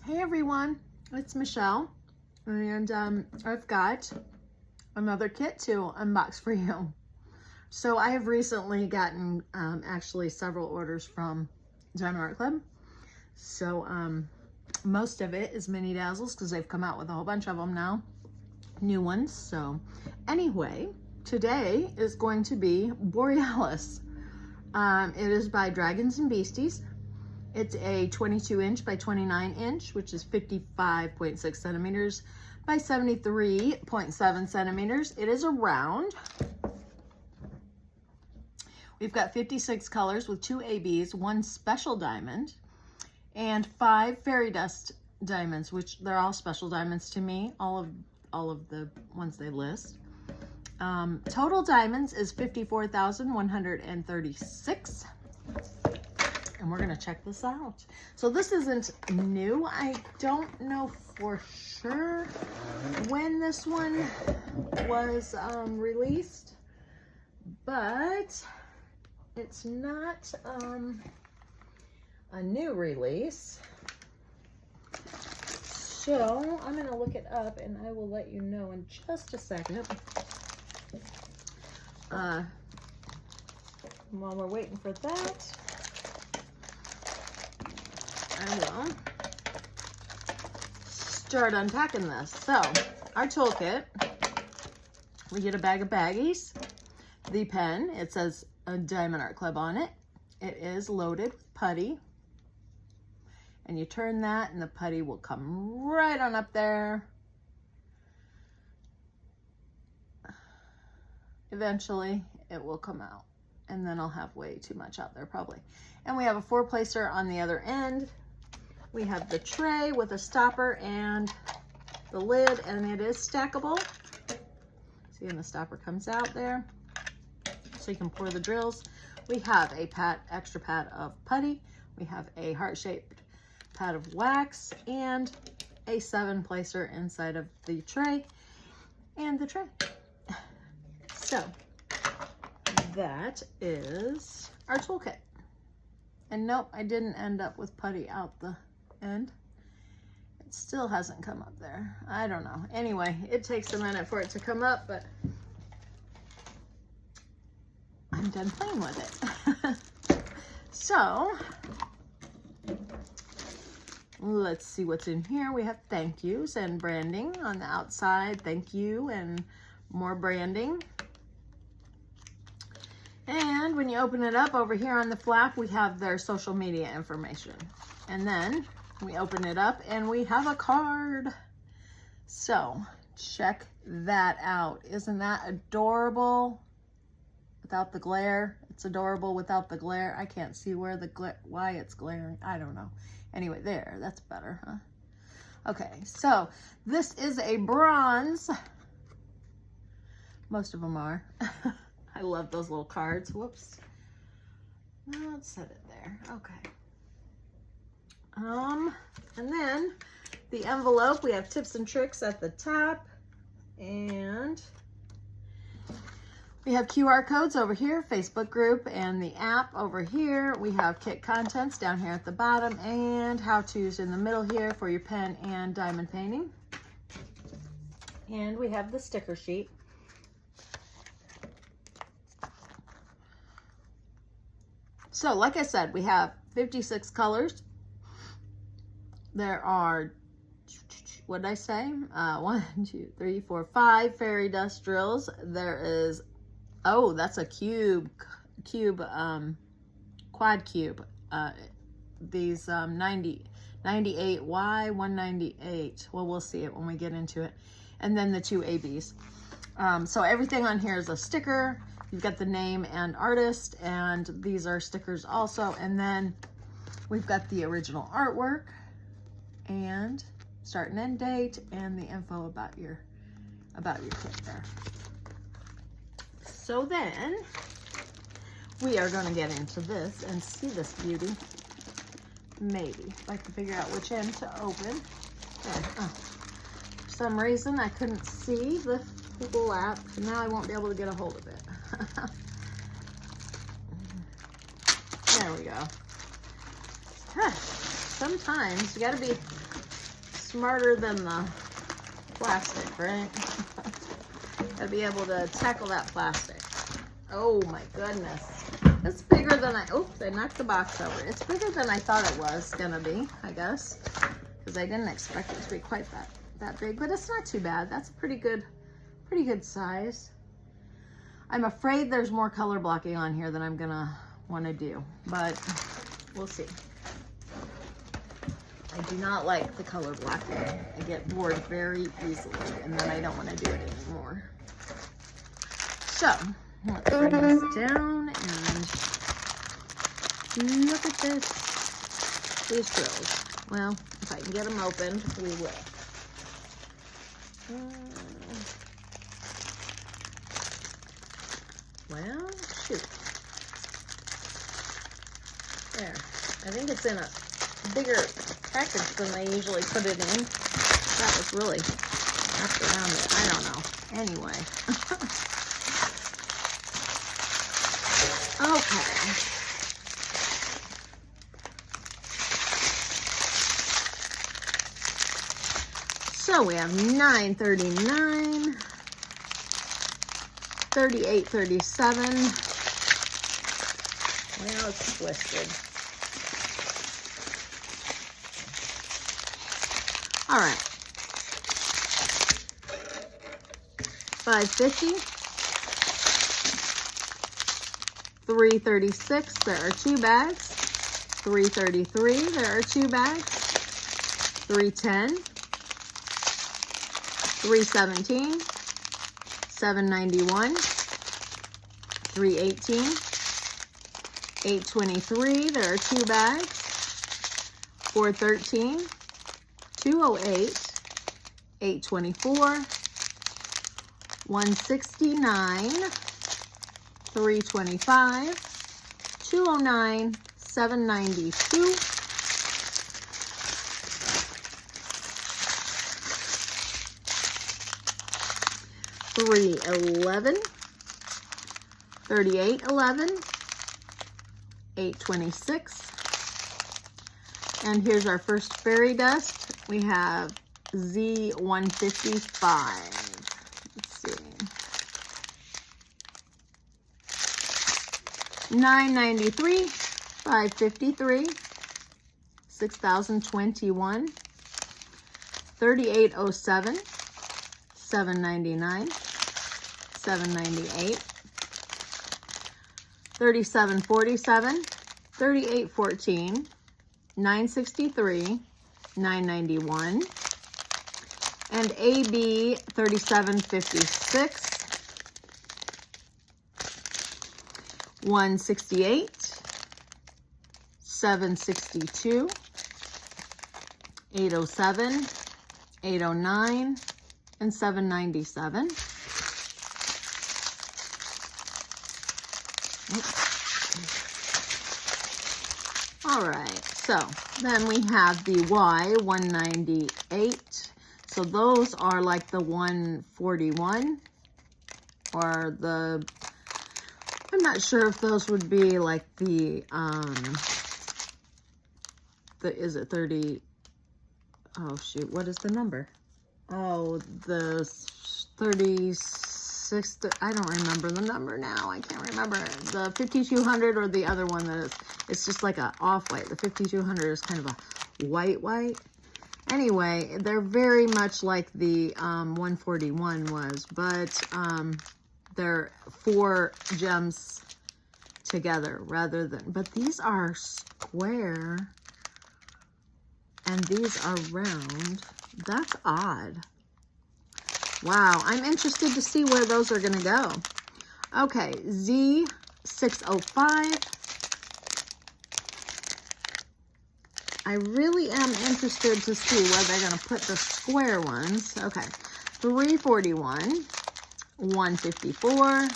Hey everyone, it's Michelle, and I've got another kit to unbox for you. So I have recently gotten actually several orders from Diamond Art Club. So most of it is mini dazzles because they've come out with a whole bunch of them now, new ones. So anyway, today is going to be Borealis. It is by Dragons and Beasties. It's a 22 inch by 29 inch, which is 55.6 centimeters by 73.7 centimeters. It is a round. We've got 56 colors with 2 ABs, 1 special diamond, and 5 fairy dust diamonds, which they're all special diamonds to me, all of the ones they list. Total diamonds is 54,136. And we're gonna check this out. So this isn't new. I don't know for sure when this one was released, but it's not a new release. So I'm gonna look it up and I will let you know in just a second. While we're waiting for that, I will start unpacking this. So, our toolkit, we get a bag of baggies, the pen, it says a Diamond Art Club on it. It is loaded with putty. And you turn that and the putty will come right on up there. Eventually, it will come out. And then I'll have way too much out there probably. And we have a 4-placer on the other end. We have the tray with a stopper and the lid, and it is stackable. See, and the stopper comes out there, so you can pour the drills. We have a extra pad of putty. We have a heart-shaped pad of wax and a 7-placer inside of the tray and the tray. So that is our toolkit. And nope, I didn't end up with putty out the end. It still hasn't come up there. I don't know. Anyway, it takes a minute for it to come up, but I'm done playing with it. So, let's see what's in here. We have thank yous and branding on the outside. Thank you and more branding. And when you open it up over here on the flap, we have their social media information. And then we open it up and we have a card. So check that out. Isn't that adorable? Without the glare. It's adorable without the glare. I can't see where the why it's glaring. I don't know. Anyway, there, that's better, huh? Okay, so this is a bronze. Most of them are. I love those little cards. Whoops. Let's set it there. Okay. And then the envelope, we have tips and tricks at the top, and we have QR codes over here, Facebook group, and the app over here. We have kit contents down here at the bottom, and how-tos in the middle here for your pen and diamond painting. And we have the sticker sheet. So, like I said, we have 56 colors. There are, what did I say? 1, 2, 3, 4, 5 fairy dust drills. There is, oh, that's a quad cube. These 98, why 198? Well, we'll see it when we get into it. And then the 2 ABs. So everything on here is a sticker. You've got the name and artist, and these are stickers also. And then we've got the original artwork and start and end date and the info about your kit there. So then we are going to get into this and see this beauty. Maybe if I can figure out which end to open. There. Oh. For some reason I couldn't see the flap, so now I won't be able to get a hold of it. There we go. Sometimes you gotta be smarter than the plastic, right? Gotta be able to tackle that plastic. Oh my goodness. It's bigger than oops, I knocked the box over. It's bigger than I thought it was gonna be, I guess. Because I didn't expect it to be quite that big, but it's not too bad. That's a pretty good size. I'm afraid there's more color blocking on here than I'm gonna wanna do, but we'll see. I do not like the color blocking. I get bored very easily, and then I don't want to do it anymore. So, let's bring this down and look at these drills. Well, if I can get them opened, we will. Well, shoot. There. I think it's in a bigger package than they usually put it in. That was really wrapped around it. I don't know. Anyway. Okay. So we have 939, 3837. Well, it's twisted. All right. 550. 336. There are 2 bags. 333. There are 2 bags. 310. 317. 791. 318. 823. There are 2 bags. 413. 208, 824, 169, 325, 209, 792, 311, 3811, 826, and here's our first fairy dust. We have Z155. Let's see. 993, 553, 6021, 3807, 799, 798, 3747, 3814, 963, 991, and AB 3756, 168, 762, 807, 809, and 797. All right, so then we have the Y198. So those are like the 141 or the, I'm not sure if those would be like the is it 30, oh shoot, what is the number? Oh, the 36, I don't remember the number now. I can't remember. The 5200 or the other one that is, it's just like a off-white. The 5200 is kind of a white. Anyway, they're very much like the 141 was, but they're 4 gems together rather than, but these are square and these are round. That's odd. Wow, I'm interested to see where those are gonna go. Okay, Z605. I really am interested to see where they're gonna put the square ones. Okay, 341, 154,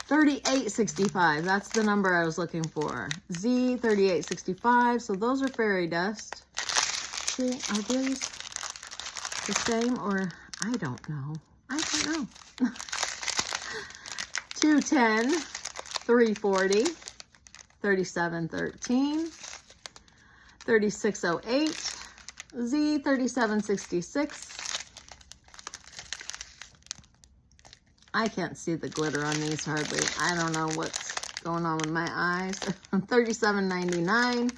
3865. That's the number I was looking for. Z3865. So those are fairy dust. See, are these the same or I don't know. I don't know. 210, 340, 3713, 3608, Z3766. I can't see the glitter on these hardly. I don't know what's going on with my eyes. 37.99.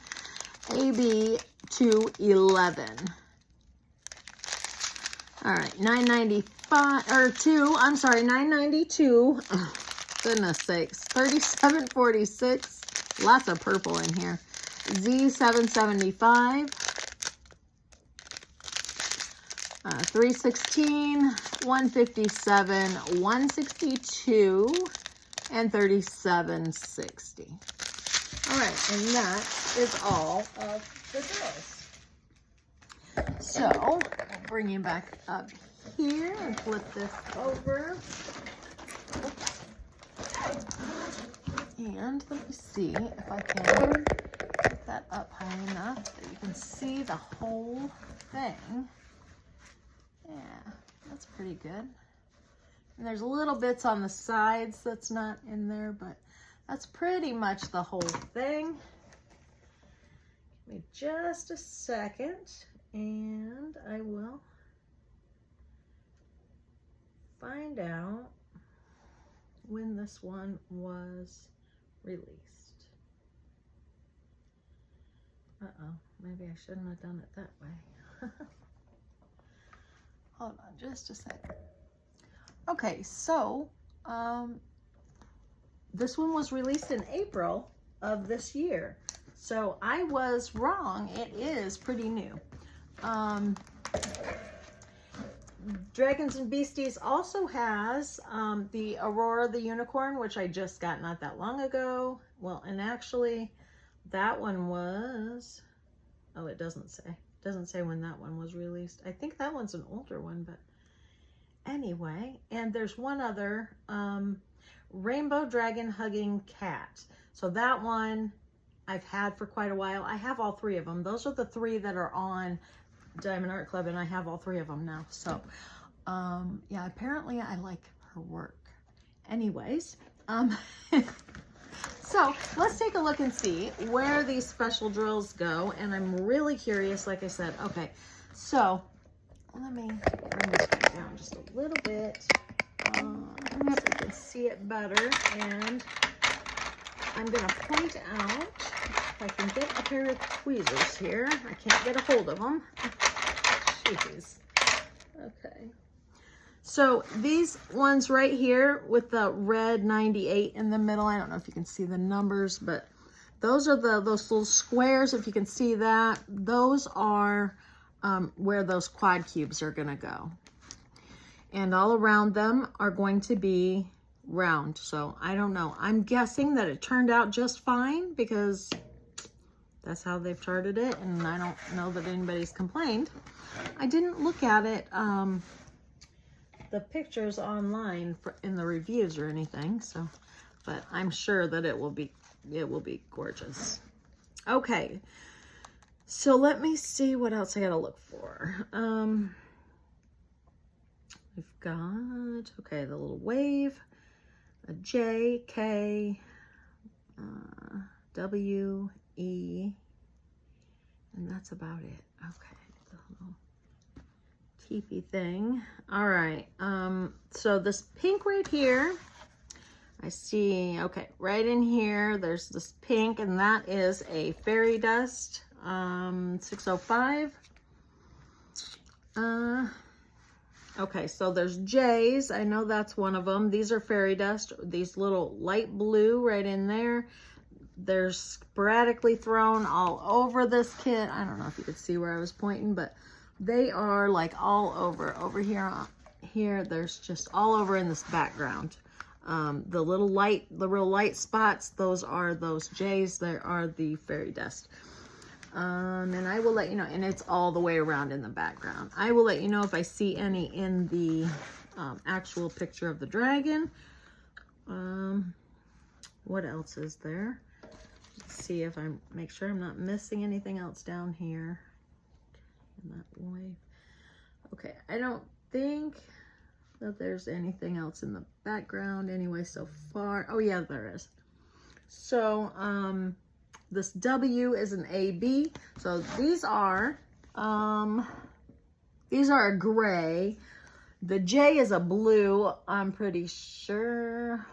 AB211. All right, 9.95 or 9.92. Oh, goodness sakes. 37.46. Lots of purple in here. Z775. 316, 157, 162, and 3760. All right, and that is all of the drills. So, I'll bring you back up here and flip this over. Oops. And let me see if I can get that up high enough that you can see the whole thing. Yeah, that's pretty good. And there's little bits on the sides that's not in there, but that's pretty much the whole thing. Give me just a second, and I will find out when this one was released. Uh-oh, maybe I shouldn't have done it that way. Hold on just a second. Okay, so this one was released in April of this year. So I was wrong. It is pretty new. Dragons and Beasties also has the Aurora the Unicorn, which I just got not that long ago. Well, and actually that one was, oh, it doesn't say. Doesn't say when that one was released. I think that one's an older one, but anyway. And there's one other, Rainbow Dragon Hugging Cat. So that one I've had for quite a while. I have all three of them. Those are the three that are on Diamond Art Club, and I have all three of them now. So, yeah, apparently I like her work. Anyways, so let's take a look and see where these special drills go. And I'm really curious, like I said. Okay, so let me bring this down just a little bit so you can see it better. And I'm going to point out, if I can get a pair of tweezers here. I can't get a hold of them. Jeez. Okay. So these ones right here with the red 98 in the middle, I don't know if you can see the numbers, but those are those little squares. If you can see that, those are where those quad cubes are going to go. And all around them are going to be round. So I don't know. I'm guessing that it turned out just fine because that's how they've charted it. And I don't know that anybody's complained. I didn't look at it, the pictures online in the reviews or anything. So, but I'm sure that it will be gorgeous. Okay. So let me see what else I got to look for. We've got, okay, the little wave, a J, K, W, E, and that's about it. Okay, the little teepee thing. All right, so this pink right here, I see, okay, right in here, there's this pink, and that is a fairy dust, 605. Okay, so there's J's. I know that's one of them. These are fairy dust. These little light blue right in there. They're sporadically thrown all over this kit. I don't know if you could see where I was pointing, but they are like all over here. Here, there's just all over in this background. The real light spots, those are those J's. They are the fairy dust. And I will let you know, and it's all the way around in the background. I will let you know if I see any in the actual picture of the dragon. What else is there? Let's see if make sure I'm not missing anything else down here. In that wave. Okay, I don't think that there's anything else in the background anyway so far. Oh yeah, there is. So, this W is an AB. So these are These are a gray. The J is a blue, I'm pretty sure.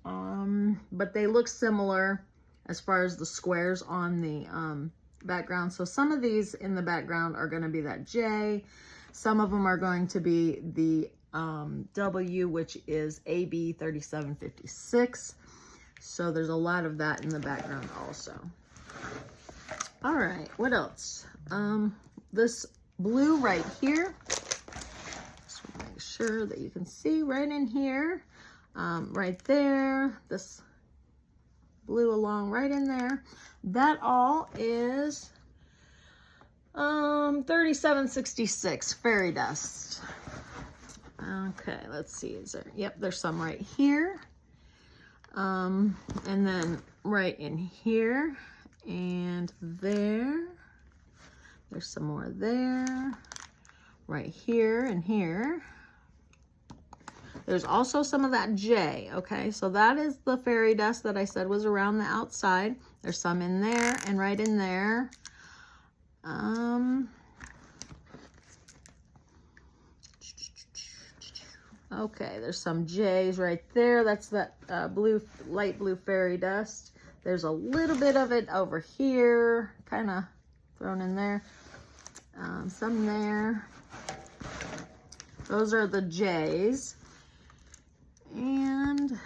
But they look similar as far as the squares on the background. So some of these in the background are going to be that J. Some of them are going to be the W, which is AB 3756. So there's a lot of that in the background also. All right, what else? This blue right here. Just want to make sure that you can see right in here. Right there, this blue along right in there. That all is 3766 fairy dust. Okay, let's see. Is there? Yep, there's some right here. And then right in here and there. There's some more there. Right here and here. There's also some of that J, okay? So that is the fairy dust that I said was around the outside. There's some in there and right in there. Okay, there's some J's right there. That's that blue, light blue fairy dust. There's a little bit of it over here, kind of thrown in there. Some there. Those are the J's. And,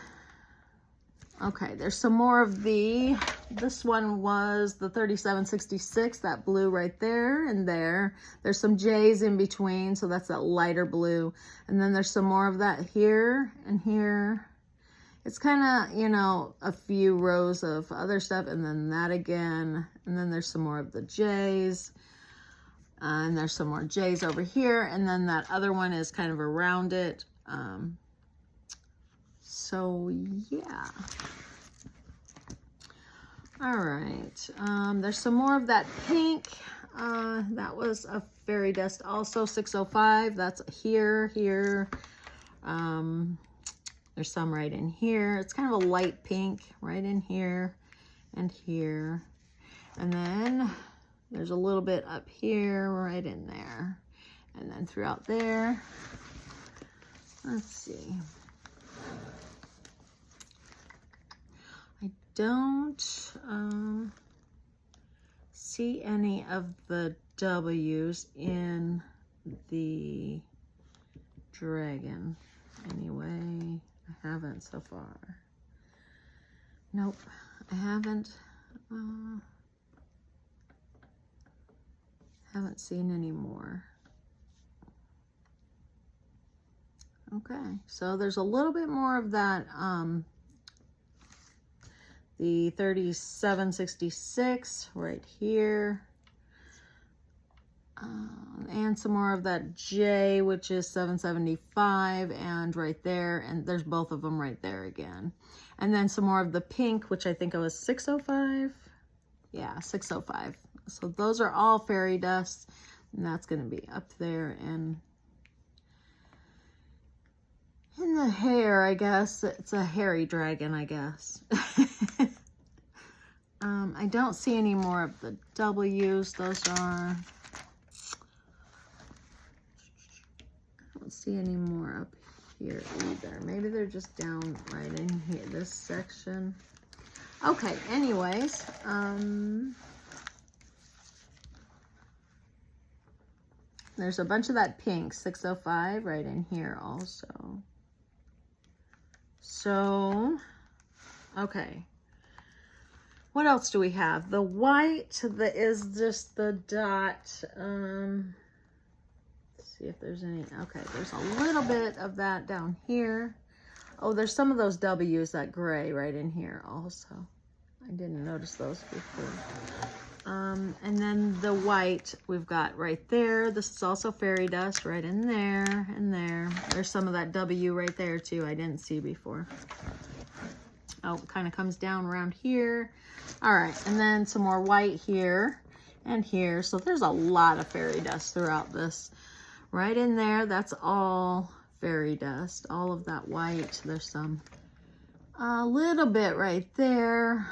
okay, there's some more of this one was the 3766, that blue right there and there. There's some J's in between, so that's that lighter blue. And then there's some more of that here and here. It's kind of, you know, a few rows of other stuff, and then that again. And then there's some more of the J's. And there's some more J's over here. And then that other one is kind of around it. So yeah. All right. There's some more of that pink. That was a fairy dust also, 605. That's here. There's some right in here. It's kind of a light pink right in here and here. And then there's a little bit up here, right in there. And then throughout there. Let's see. I don't see any of the W's in the dragon. Anyway, I haven't so far. Nope, I haven't. Haven't seen any more. Okay, so there's a little bit more of that, the 3766 right here, and some more of that J, which is 775, and right there, and there's both of them right there again. And then some more of the pink, which I think it was 605. Yeah, 605. So those are all fairy dust, and that's going to be up there and in the hair, I guess. It's a hairy dragon, I guess. I don't see any more of the W's. Those are... I don't see any more up here either. Maybe they're just down right in here, this section. Okay, anyways. There's a bunch of that pink, 605, right in here also. So, okay. What else do we have? The white that is just the dot. Let's see if there's any. Okay, there's a little bit of that down here. Oh, there's some of those W's, that gray right in here also. I didn't notice those before. And then the white we've got right there. This is also fairy dust right in there and there. There's some of that W right there too. I didn't see before. Oh, it kind of comes down around here. All right, and then some more white here and here. So there's a lot of fairy dust throughout this. Right in there, that's all fairy dust. All of that white. There's some, a little bit right there.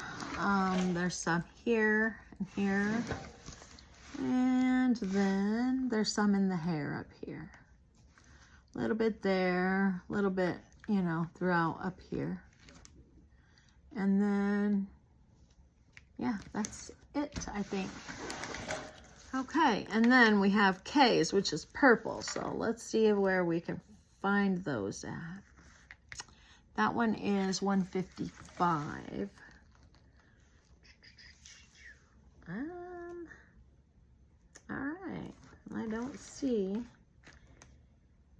There's some here and here. And then there's some in the hair up here. A little bit there, a little bit, you know, throughout up here. And then, yeah, that's it, I think. Okay, and then we have K's, which is purple. So let's see where we can find those at. That one is 155. All right, I don't see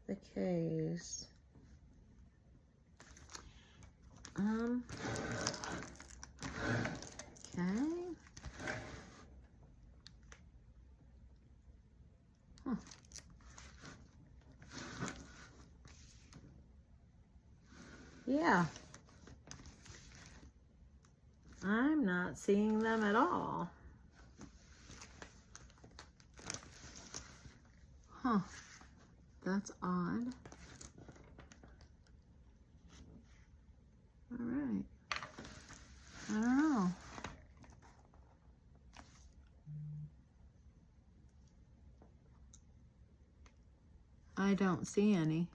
the K's. Okay. Huh. Yeah. I'm not seeing them at all. Huh. That's odd. All right. I don't know. I don't see any.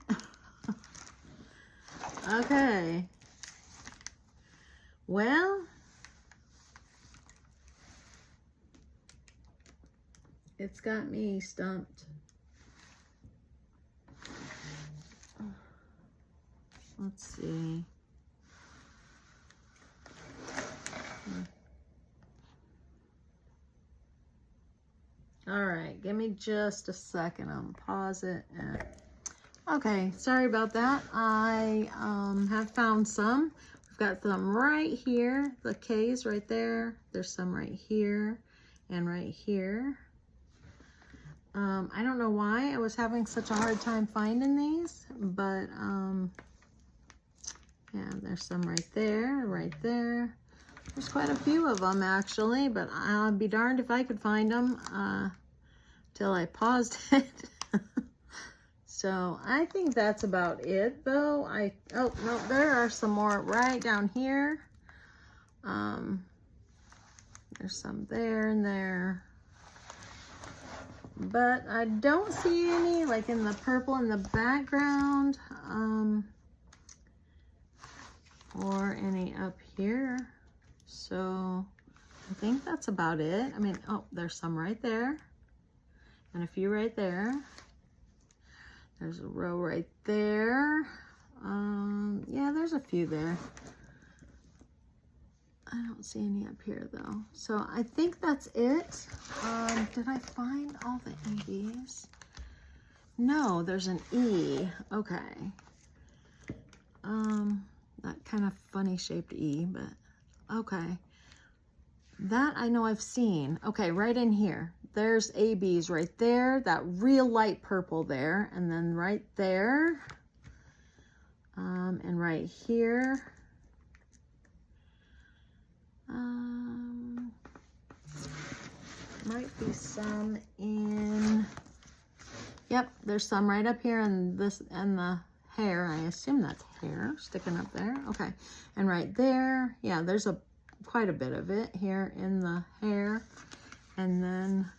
Okay. Well, it's got me stumped. Let's see. All right, give me just a second. I'll pause it. Okay, sorry about that. I have found some. We've got some right here. The K's right there. There's some right here and right here. I don't know why I was having such a hard time finding these, but yeah, there's some right there, right there. There's quite a few of them actually, but I'll be darned if I could find them till I paused it. So I think that's about it though. Oh no, there are some more right down here. There's some there and there. But I don't see any like in the purple in the background, or any up here. So I think that's about it. I mean, oh, there's some right there and a few right there. There's a row right there. Yeah, there's a few there. I don't see any up here though. So I think that's it. Did I find all the EBs? No, there's an E. Okay. That kind of funny shaped E, but okay. That I know I've seen. Okay, right in here. There's ABs right there. That real light purple there. And then right there. And right here. Might be some in, yep, there's some right up here and this and the hair. I assume that's hair sticking up there. Okay, and right there, yeah, there's quite a bit of it here in the hair. And then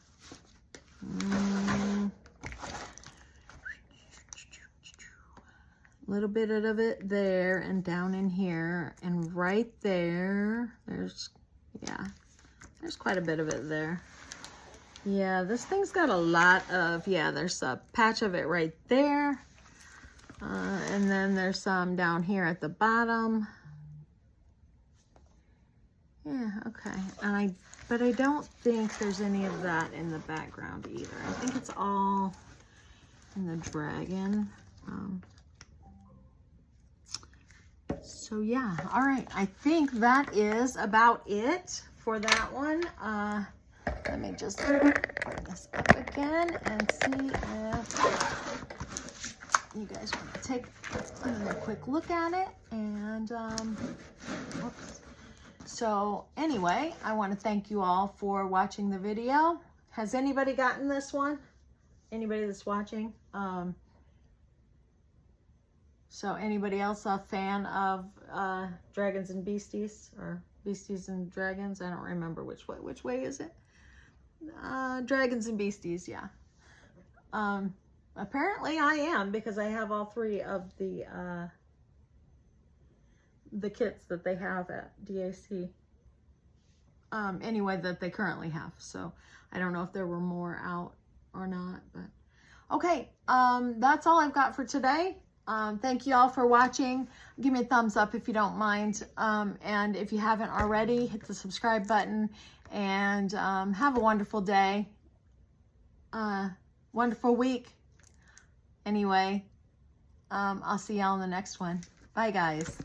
a little bit of it there and down in here and right there. There's, yeah, there's quite a bit of it there. Yeah, this thing's got a lot of, yeah, there's a patch of it right there. And then there's some down here at the bottom. Yeah, okay. And but I don't think there's any of that in the background either. I think it's all in the dragon. So yeah, all right. I think that is about it for that one. Let me just bring this up again and see if you guys want to take a quick look at it. And whoops. So anyway, I want to thank you all for watching the video. Has anybody gotten this one? Anybody that's watching? So anybody else a fan of Dragons and Beasties, or Beasties and Dragons? I don't remember which way is it. Dragons and Beasties, yeah. Apparently I am, because I have all 3 of the kits that they have at DAC. Anyway, that they currently have. So I don't know if there were more out or not, but okay. That's all I've got for today. Thank you all for watching. Give me a thumbs up if you don't mind. And if you haven't already, hit the subscribe button, and have a wonderful day. Wonderful week. Anyway, I'll see y'all in the next one. Bye, guys.